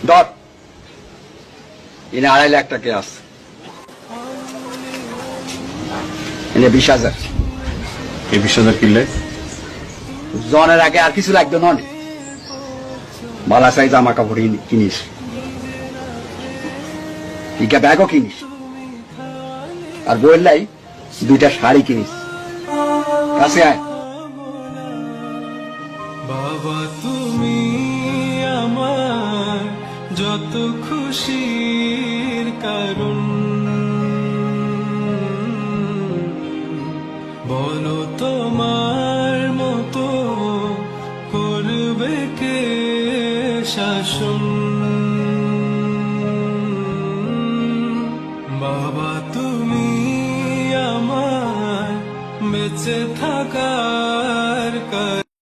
ধর এনে 2.5 লাখ টাকা আছে, এনে 20,000। এই 20,000 কিনলে জনের আগে আর কিছু লাগতো নন, মালা সাই জামা কাপড় কিনিস, টিকা ব্যাগও কিনিস, আর বললাই 2টা শাড়ি কিনিস। কাছে আয়। বাবা তুমি আমার যত খুশির কারণ, বলো তোমার মতো করবে কে শাসন। বাবা তুমি আমার বেঁচে থাকা